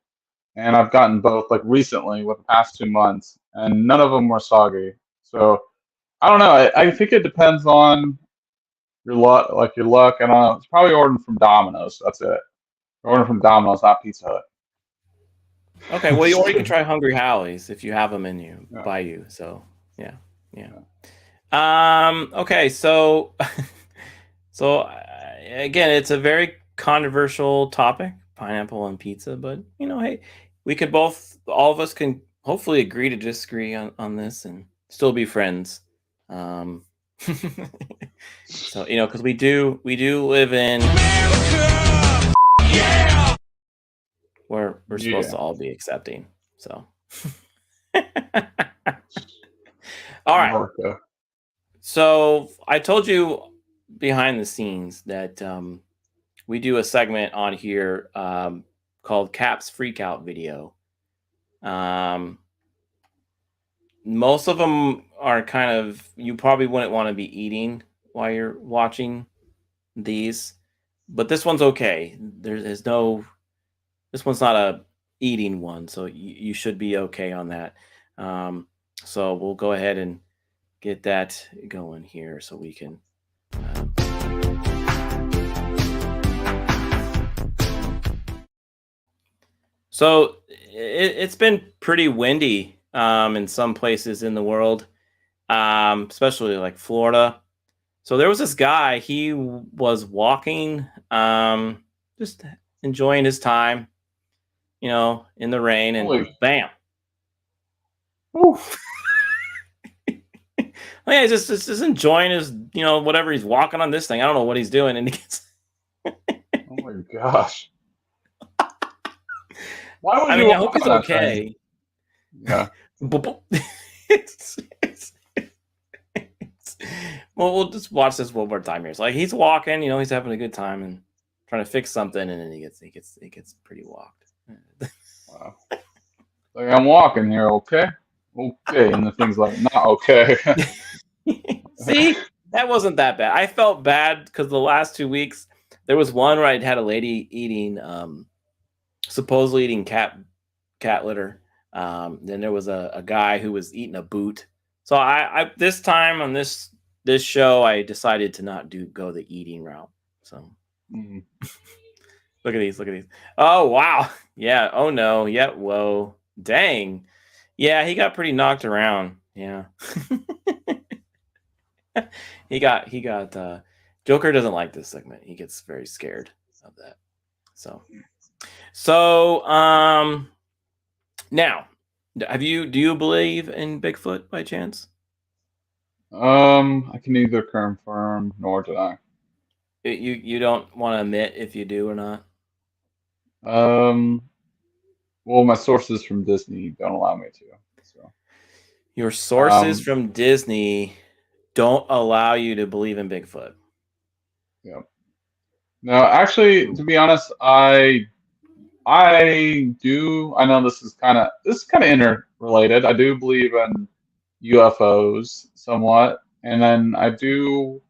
and I've gotten both like recently with the past 2 months, and none of them were soggy. So I don't know. I think it depends on your luck. Like your luck. I don't know. It's probably ordering from Domino's. That's it. Ordering from Domino's, not Pizza Hut. Okay. Well, or you can try Hungry Howie's if you have them in you by you. So yeah. Okay. So again, it's a very controversial topic, pineapple on pizza. But hey, all of us can hopefully agree to disagree on this and still be friends. So because we do live in America! Yeah! Where we're supposed to all be accepting. So all right. America. So I told you behind the scenes that we do a segment on here called Cap's Freakout Video. most of them are kind of, you probably wouldn't want to be eating while you're watching these, but this one's okay. There's no, this one's not a eating one, so you should be okay on that. So we'll go ahead and get that going here so we can. So it's been pretty windy in some places in the world, especially like Florida. So there was this guy, he was walking, just enjoying his time, in the rain, and Holy. bam. Oof. Oh, yeah, he's just enjoying his, whatever he's walking on this thing. I don't know what he's doing, and he gets. Oh my gosh. Why would I you mean, I walk hope he's on that okay. thing? Yeah. Well, we'll just watch this one more time here. So, like, he's walking, he's having a good time and trying to fix something, and then he gets pretty walked. Wow. Like, I'm walking here, okay? Okay, and the thing's like, not okay. See, that wasn't that bad. I felt bad because the last 2 weeks there was one where I'd had a lady eating, supposedly eating cat litter. Then there was a guy who was eating a boot. So I this time on this show I decided to not go the eating route. So look at these. Oh wow, yeah. Oh no, yeah. Whoa, dang. Yeah, he got pretty knocked around. Yeah. he got Joker doesn't like this segment. He gets very scared of that. So now, do you believe in Bigfoot by chance? I can neither confirm nor deny. You don't want to admit if you do or not? Well, my sources from Disney don't allow me to. So Your sources from Disney don't allow you to believe in Bigfoot. yeah. No, actually, to be honest, I do. I know this is kind of interrelated. I do believe in UFOs somewhat, and then I do.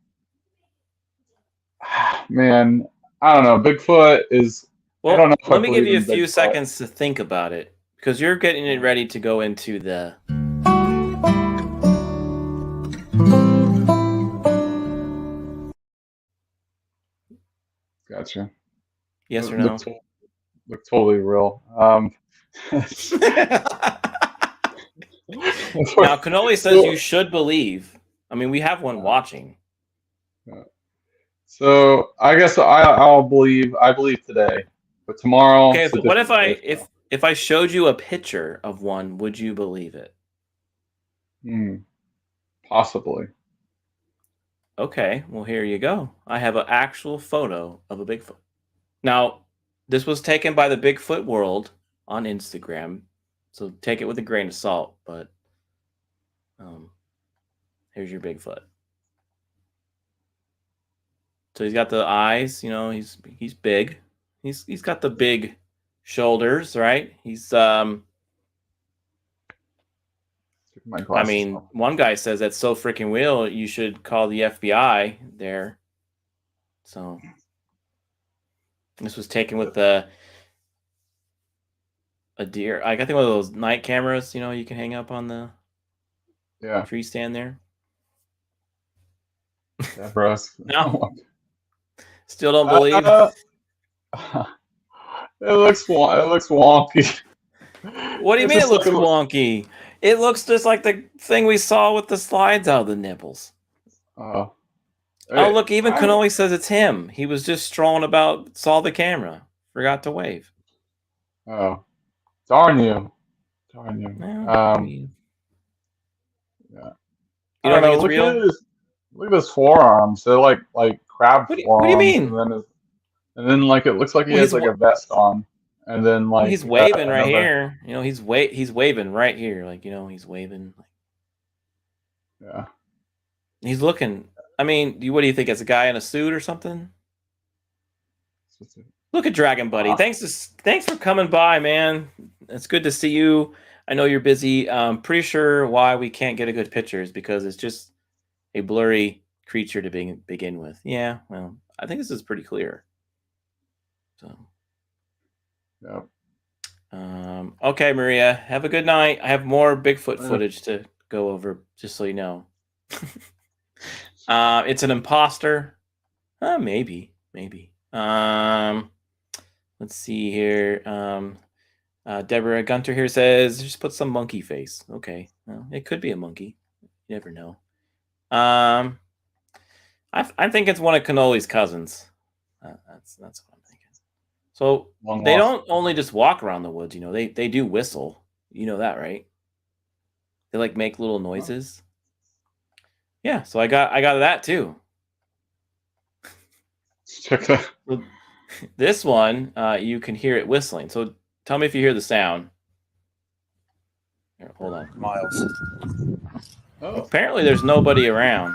Man, I don't know. Bigfoot is. Well, I don't know if I let me give believe you a in few Bigfoot. seconds to think about it because you're getting it ready to go into the. Gotcha. Yes or no? Look totally real. Now, Cannoli says you should believe. I mean, we have one watching. So I guess I'll believe. I believe today, but tomorrow. Okay, but what if I showed you a picture of one? Would you believe it? Possibly. Okay, well, here you go. I have an actual photo of a Bigfoot. Now, this was taken by the Bigfoot World on Instagram, so take it with a grain of salt, but here's your Bigfoot. So he's got the eyes, he's big. He's got the big shoulders, right? He's I mean, one guy says that's so freaking real, you should call the FBI there. So this was taken with a deer. I think one of those night cameras, you can hang up on the tree stand there. Yeah, bro. No. Still don't believe. It looks wonky. What do you mean it looks wonky? It looks just like the thing we saw with the slides out of the nipples. Oh, look, even Cannoli says it's him. He was just strolling about, saw the camera, forgot to wave. Oh, darn you. Yeah. Yeah. You don't think it's real? Look at his forearms. They're like crab forearms. What do you mean? And then like it looks like he has like a vest on. And then like he's waving right here. He's waving right here. Like, he's waving. Yeah. He's looking. I mean, what do you think? It's a guy in a suit or something? Look at Dragon Buddy. Thanks for coming by, man. It's good to see you. I know you're busy. Pretty sure why we can't get a good picture is because it's just a blurry creature to begin with. Yeah, well, I think this is pretty clear. So, Yeah. okay, Maria, have a good night. I have more Bigfoot footage to go over, just so you know. It's an imposter. Maybe. Let's see here. Deborah Gunter here says, just put some monkey face. Okay, well, it could be a monkey. You never know. I think it's one of Cannoli's cousins. That's what I'm thinking. So they don't only just walk around the woods. They do whistle. You know that, right? They like make little noises. Yeah, so I got that too. Check that. This one, you can hear it whistling. So tell me if you hear the sound. Here, hold on. Miles. Oh. Apparently there's nobody around.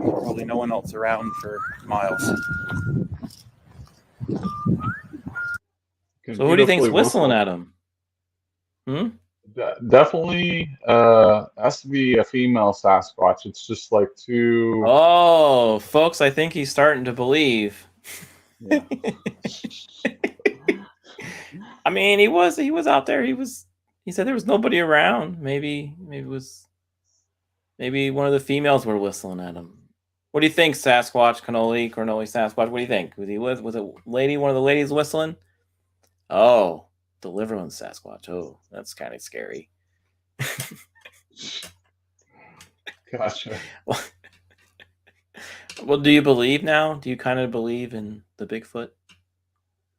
Probably no one else around for miles. So who do you think's whistling at him? Definitely has to be a female Sasquatch. It's just like too. Oh, folks, I think he's starting to believe. Yeah. I mean, he was out there. He said there was nobody around. Maybe one of the females were whistling at him. What do you think, Sasquatch, Cannoli Sasquatch? What do you think? Was it one of the ladies whistling? Oh, Deliverance Sasquatch. Oh, that's kind of scary. Gotcha. Well, do you believe now? Do you kind of believe in the Bigfoot?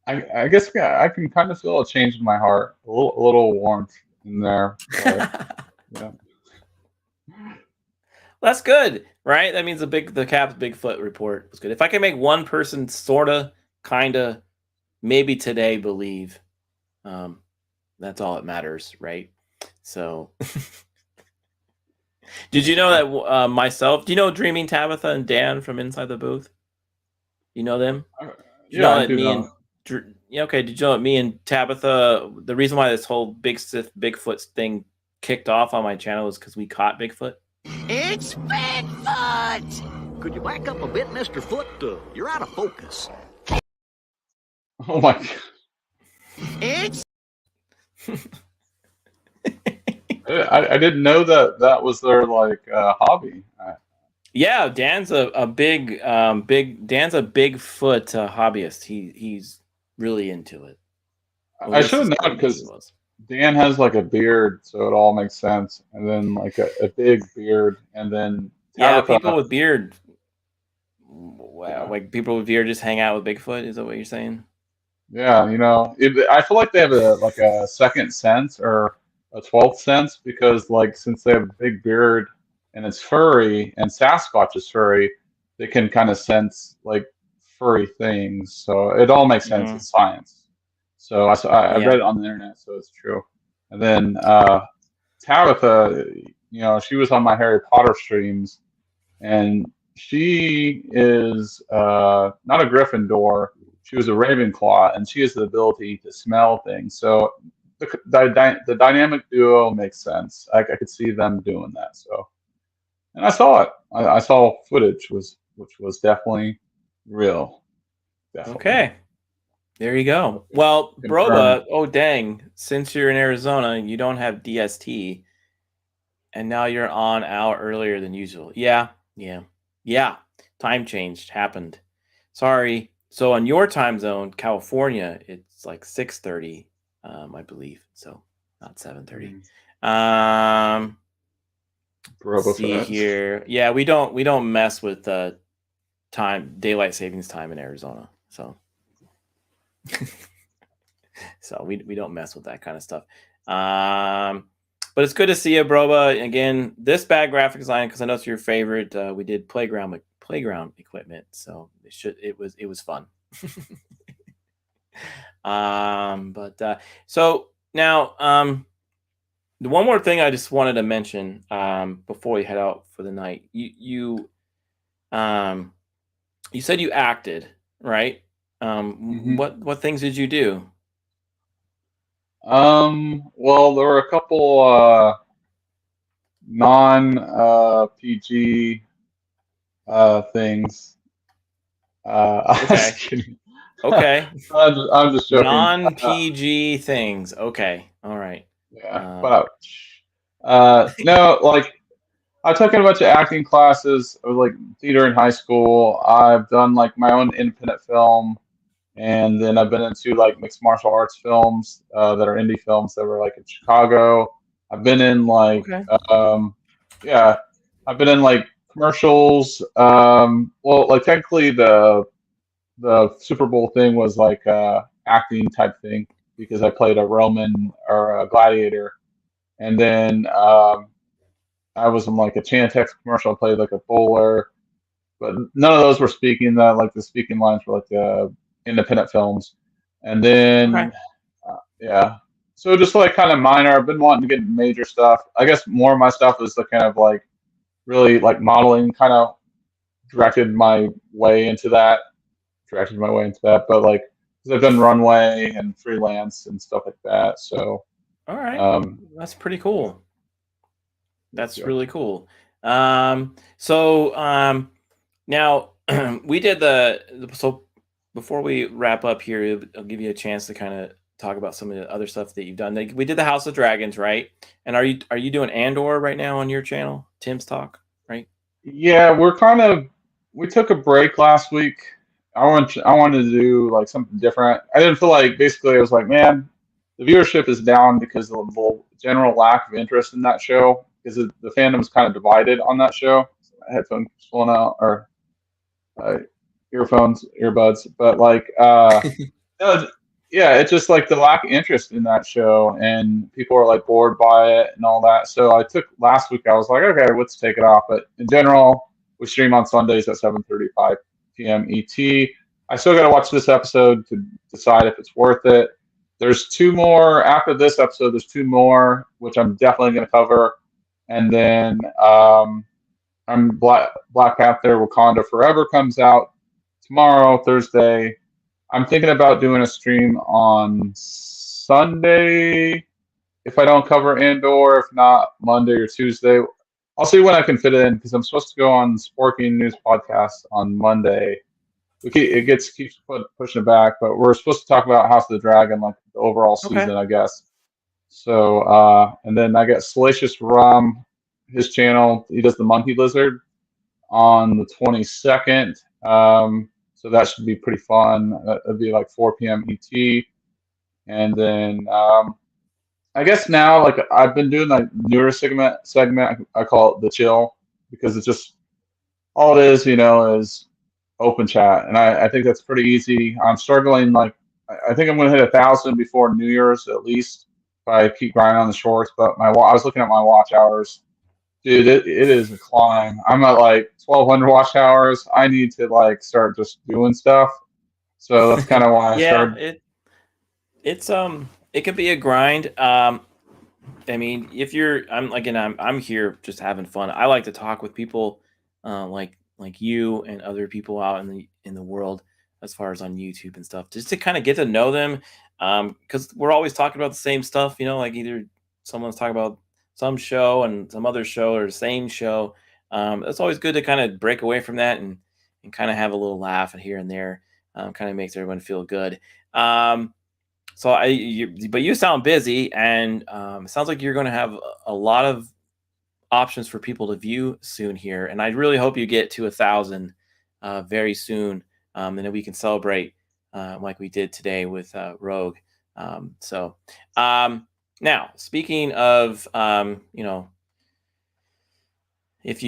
I guess I can kind of feel a change in my heart, a little warmth in there. But, yeah. That's good, right? That means the Cap's Bigfoot report was good. If I can make one person sorta, kinda, maybe today believe, that's all that matters, right? So, did you know that myself? Do you know Dreaming Tabitha and Dan from Inside the Booth? You know them? Yeah, I do know. Okay, did you know that me and Tabitha, the reason why this whole Bigfoot thing kicked off on my channel is because we caught Bigfoot? It's Bigfoot! Could you back up a bit, Mr. Foot? You're out of focus. Oh my God. It's... I didn't know that was their hobby. Yeah, Dan's a big Bigfoot hobbyist. He's really into it. Well, I should have known because Dan has like a beard, so it all makes sense. And then like a big beard, and then Tabitha, people with beard. Wow, like people with beard just hang out with Bigfoot. Is that what you're saying? Yeah, I feel like they have a second sense or a 12th sense because since they have a big beard and it's furry and Sasquatch is furry, they can kind of sense furry things. So it all makes sense. It's science. So I read it on the internet, so it's true. And then Tabitha, she was on my Harry Potter streams, and she is not a Gryffindor. She was a Ravenclaw, and she has the ability to smell things. So the dynamic duo makes sense. I could see them doing that. So, and I saw it. I saw footage which was definitely real. Definitely. Okay. There you go. Well, Broba, oh dang, since you're in Arizona, you don't have DST, and now you're on hour earlier than usual. Yeah. Time changed, happened. Sorry. So on your time zone, California, it's like 6:30, I believe. So not 7:30. See here. Yeah, we don't mess with daylight savings time in Arizona. So. So we don't mess with that kind of stuff. But it's good to see you, Broba. Again, this bad graphic design, because I know it's your favorite. We did playground equipment, so it was fun. So now the one more thing I just wanted to mention before we head out for the night. You You said you acted, right? Mhm. What things did you do? Well, there were a couple non PG things. I'm just Okay. kidding. Okay. I'm just joking. Non PG things. Okay. All right. Yeah, Um, but no, like I took a bunch of acting classes. I was like theater in high school. I've done like my own independent film, and then I've been into like mixed martial arts films that are indie films that were like in Chicago. I've been in like okay. yeah, I've been in like commercials. Well, like technically the Super Bowl thing was like acting type thing because I played a Roman or a gladiator, and then I was in like a Chantix commercial. I played like a bowler, but none of those were speaking. That like the speaking lines were like independent films, and Okay. then yeah. So just like kind of minor. I've been wanting to get major stuff. I guess more of my stuff is the kind of like really like modeling kind of directed my way into that. Directed my way into that, but like 'cause I've done runway and freelance and stuff like that. So All right. um, That's pretty cool. yep, That's yep. really cool. So now we did so before we wrap up here, I'll give you a chance to kind of talk about some of the other stuff that you've done. Like, we did the House of Dragons, right? And are you doing Andor right now on your channel, Tim's Talk, right? Yeah, we took a break last week. I wanted to do like something different. I didn't feel like basically I was like, man, the viewership is down because of the general lack of interest in that show because the fandom's kind of divided on that show. Headphones pulling out or uh, earbuds, but like no, yeah, it's just like the lack of interest in that show, and people are like bored by it and all that. So I took last week. I was like, okay, let's take it off. But in general, we stream on Sundays at 7:35 p.m. ET. I still got to watch this episode to decide if it's worth it. There's two more after this episode. There's two more which I'm definitely going to cover, and then I'm Black Panther: Wakanda Forever comes out tomorrow, Thursday. I'm thinking about doing a stream on Sunday if I don't cover Andor, if not Monday or Tuesday. I'll see when I can fit it in because I'm supposed to go on Sporking News podcast on Monday. Keeps pushing it back, but we're supposed to talk about House of the Dragon, like the overall Okay. season, I guess. So, and then I got Salacious Rum, his channel. He does the Monkey Lizard on the 22nd. So that should be pretty fun. It'll be like 4 p.m. ET. And then I guess now, like I've been doing like newer segment. I call it the chill because it's just all it is, is open chat, and I think that's pretty easy. I'm struggling. Like I think I'm gonna hit 1,000 before New Year's at least if I keep grinding on the shorts. But I was looking at my watch hours. Dude, it is a climb. I'm at like 1,200 watch hours. I need to like start just doing stuff. So that's kind of why I Yeah, started. it could be a grind. I mean, if I'm here just having fun. I like to talk with people, like you and other people out in the world, as far as on YouTube and stuff, just to kind of get to know them. Because we're always talking about the same stuff, like either someone's talking about some show and some other show or the same show. It's always good to kind of break away from that and kind of have a little laugh and here and there. Kind of makes everyone feel good. So but you sound busy, and it sounds like you're going to have a lot of options for people to view soon here. And I really hope you get to 1,000 very soon, and then we can celebrate like we did today with Rogue. So now, speaking of, if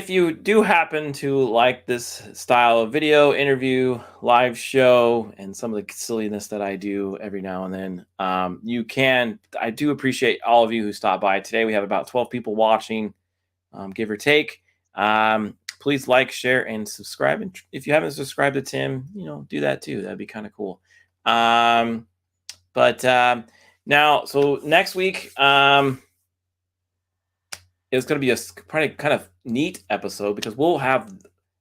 you do happen to like this style of video interview, live show, and some of the silliness that I do every now and then, I do appreciate all of you who stop by. Today we have about 12 people watching, give or take. Please like, share, and subscribe. And if you haven't subscribed to Tim, do that too. That'd be kind of cool. But now, so next week, it's going to be a probably kind of neat episode because we'll have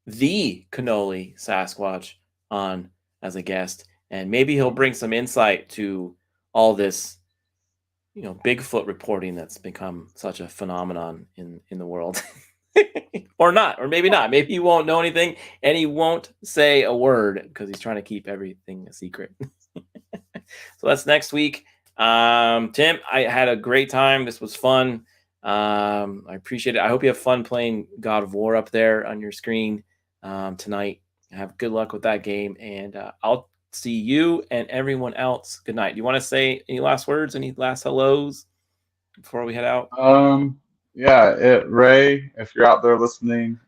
the Cannoli Sasquatch on as a guest, and maybe he'll bring some insight to all this, Bigfoot reporting that's become such a phenomenon in the world. Or not, or maybe not. Maybe he won't know anything and he won't say a word because he's trying to keep everything a secret. So that's next week. Tim, I had a great time. This was fun. I appreciate it. I hope you have fun playing God of War up there on your screen tonight. Have good luck with that game, and I'll see you and everyone else. Good night. Do you want to say any last words, any last hellos before we head out? Yeah, Ray, if you're out there listening,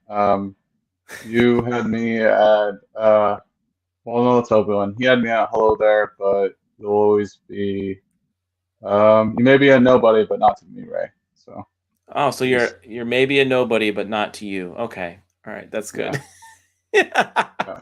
you had me at well, no, it's open. He had me at hello there, but you'll always be you may be a nobody, but not to me, Ray. So so you're maybe a nobody, but not to you. Okay, all right, that's good. Yeah.